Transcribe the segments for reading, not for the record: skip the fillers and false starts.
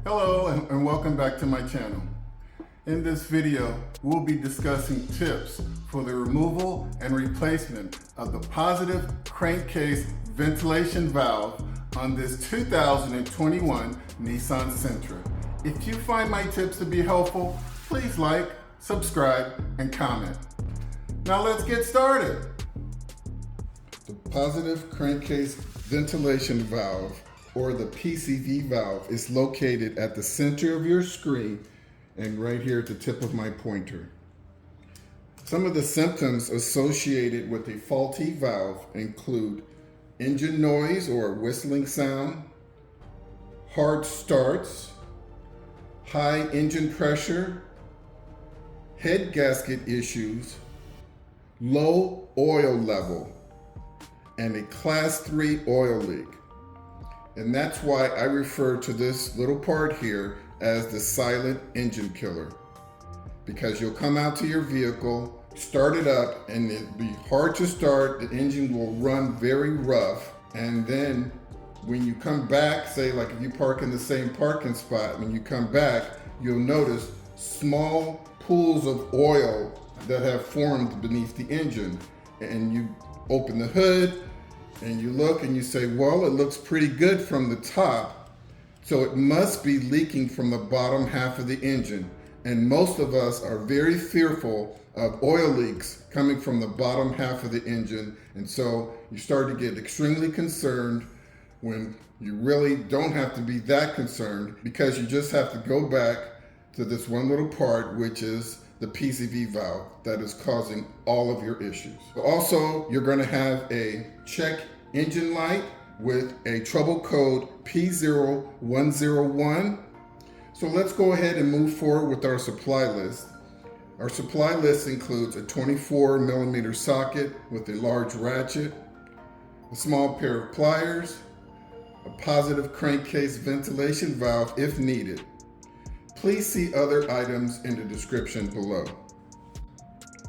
Hello and welcome back to my channel. In this video, we'll be discussing tips for the removal and replacement of the positive crankcase ventilation valve on this 2021 Nissan Sentra. If you find my tips to be helpful, please like, subscribe, and comment. Now let's get started. The positive crankcase ventilation valve, or the PCV valve, is located at the center of your screen and right here at the tip of my pointer. Some of the symptoms associated with a faulty valve include engine noise or whistling sound, hard starts, high engine pressure, head gasket issues, low oil level, and a Class 3 oil leak. And that's why I refer to this little part here as the silent engine killer. Because you'll come out to your vehicle, start it up, and it'll be hard to start. The engine will run very rough. And then when you come back, say like if you park in the same parking spot, when you come back, you'll notice small pools of oil that have formed beneath the engine. And you open the hood, and you look and you say, well, it looks pretty good from the top, so it must be leaking from the bottom half of the engine. And most of us are very fearful of oil leaks coming from the bottom half of the engine. And so you start to get extremely concerned when you really don't have to be that concerned, because you just have to go back to this one little part, which is the PCV valve that is causing all of your issues. Also, you're going to have a check engine light with a trouble code P0101. So let's go ahead and move forward with our supply list. Our supply list includes a 24mm socket with a large ratchet, a small pair of pliers, a positive crankcase ventilation valve if needed. Please see other items in the description below.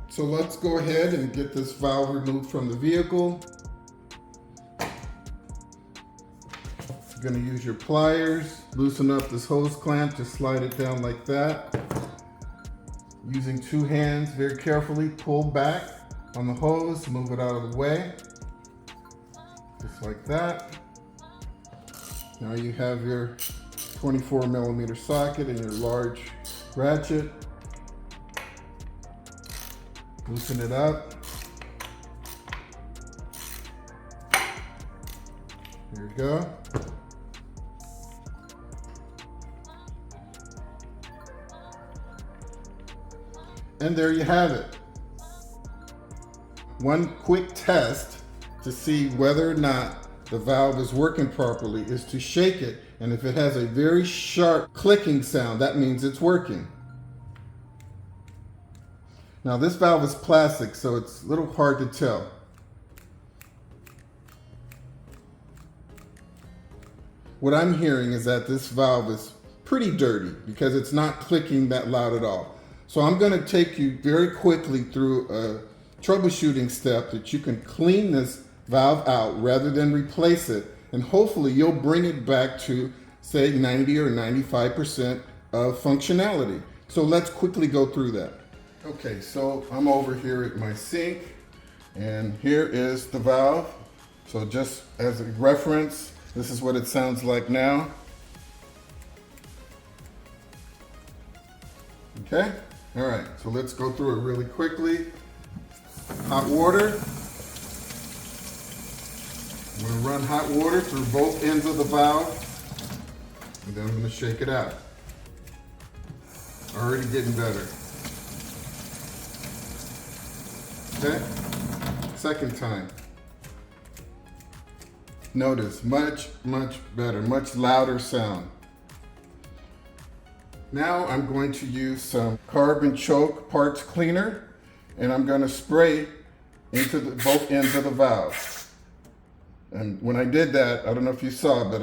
So let's go ahead and get this valve removed from the vehicle. You're going to use your pliers, loosen up this hose clamp, just slide it down like that. Using two hands, very carefully pull back on the hose, move it out of the way, just like that. Now you have your 24mm socket and your large ratchet. Loosen it up. Here we go. And there you have it. One quick test to see whether or not the valve is working properly is to shake it, and if it has a very sharp clicking sound, that means it's working. Now this valve is plastic, so it's a little hard to tell. What I'm hearing is that this valve is pretty dirty because it's not clicking that loud at all. So I'm going to take you very quickly through a troubleshooting step that you can clean this valve out rather than replace it, and hopefully you'll bring it back to say 90 or 95% of functionality. So let's quickly go through that. Okay, so I'm over here at my sink, and here is the valve. So just as a reference, this is what it sounds like now. Okay, all right, so let's go through it really quickly. Hot water. I'm going to run hot water through both ends of the valve, and then I'm going to shake it out. Already getting better. Okay, second time. Notice, much better, much louder sound. Now I'm going to use some Carb and choke parts cleaner, and I'm going to spray into both ends of the valve. And when I did that, I don't know if you saw, but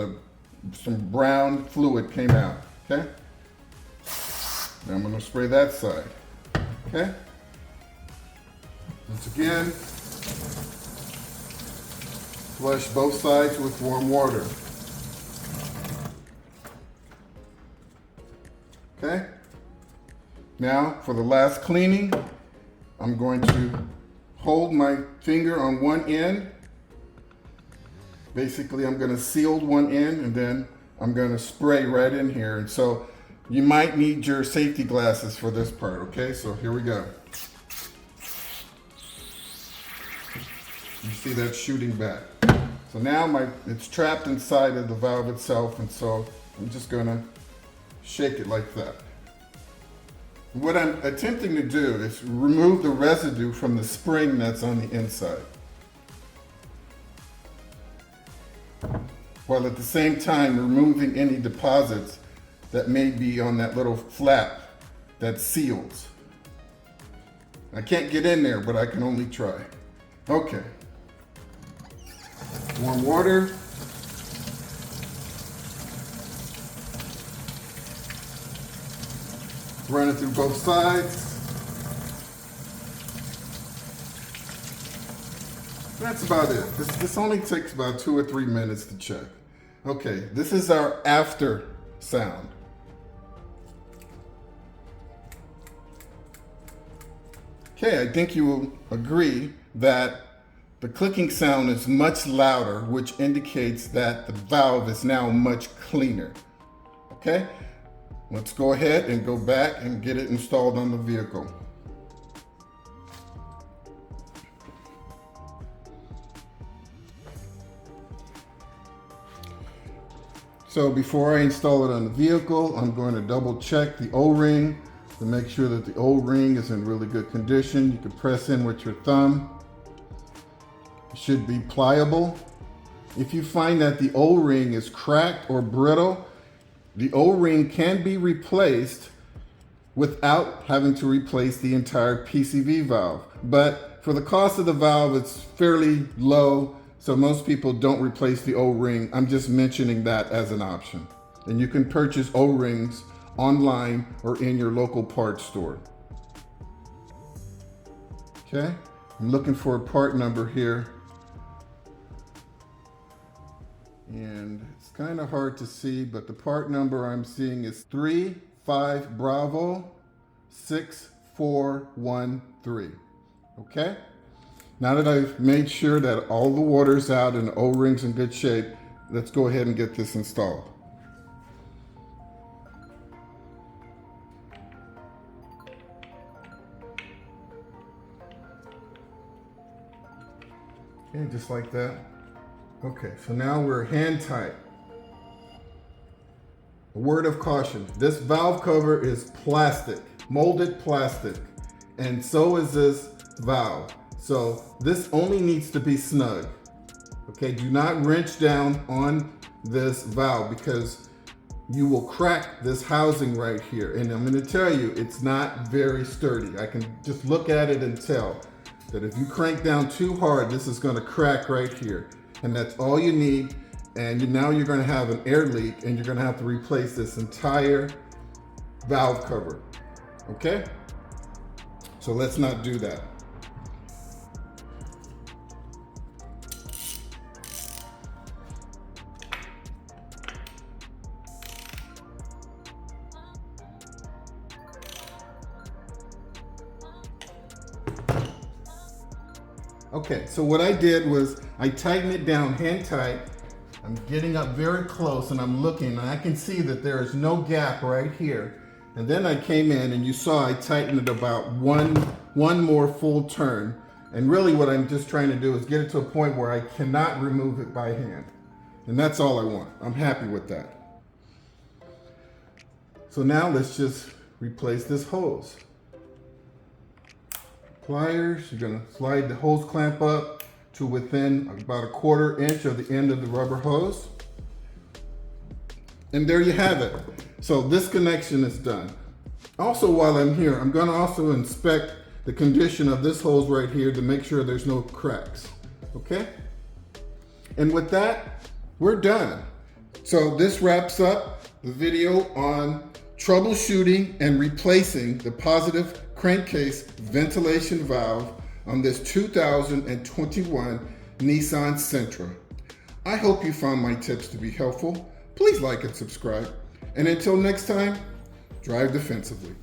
some brown fluid came out, okay? Now I'm going to spray that side, okay? Once again, flush both sides with warm water. Okay? Now, for the last cleaning, I'm going to hold my finger on one end. Basically, I'm going to seal one end and then I'm going to spray right in here. And so you might need your safety glasses for this part, okay? So here we go. You see that shooting back. So now it's trapped inside of the valve itself, and so I'm just going to shake it like that. What I'm attempting to do is remove the residue from the spring that's on the inside, while at the same time removing any deposits that may be on that little flap that seals. I can't get in there, but I can only try. Okay. Warm water. Run it through both sides. That's about it. This only takes about 2 or 3 minutes to check. Okay, this is our after sound. Okay, I think you will agree that the clicking sound is much louder, which indicates that the valve is now much cleaner. Okay, let's go ahead and go back and get it installed on the vehicle. So before I install it on the vehicle, I'm going to double check the O-ring to make sure that the O-ring is in really good condition. You can press in with your thumb. It should be pliable. If you find that the O-ring is cracked or brittle, the O-ring can be replaced without having to replace the entire PCV valve. But for the cost of the valve, it's fairly low, so most people don't replace the O-ring. I'm just mentioning that as an option. And you can purchase O-rings online or in your local parts store. Okay, I'm looking for a part number here. And it's kind of hard to see, but the part number I'm seeing is 35 Bravo 6413. Okay? Now that I've made sure that all the water's out and the O-ring's in good shape, let's go ahead and get this installed. Okay, just like that. Okay, so now we're hand tight. A word of caution, this valve cover is plastic, molded plastic, and so is this valve. So this only needs to be snug. Okay, do not wrench down on this valve because you will crack this housing right here. And I'm gonna tell you, it's not very sturdy. I can just look at it and tell that if you crank down too hard, this is gonna crack right here. And that's all you need. And now you're gonna have an air leak and you're gonna have to replace this entire valve cover, okay? So let's not do that. Okay, so what I did was I tightened it down hand tight. I'm getting up very close and I'm looking and I can see that there is no gap right here. And then I came in and you saw I tightened it about one more full turn. And really what I'm just trying to do is get it to a point where I cannot remove it by hand. And that's all I want. I'm happy with that. So now let's just replace this hose. Pliers, you're gonna slide the hose clamp up to within about 1/4 inch of the end of the rubber hose. And there you have it. So this connection is done. Also, while I'm here, I'm gonna also inspect the condition of this hose right here to make sure there's no cracks, okay? And with that, we're done. So this wraps up the video on troubleshooting and replacing the positive crankcase ventilation valve on this 2021 Nissan Sentra. I hope you found my tips to be helpful. Please like and subscribe. And until next time, drive defensively.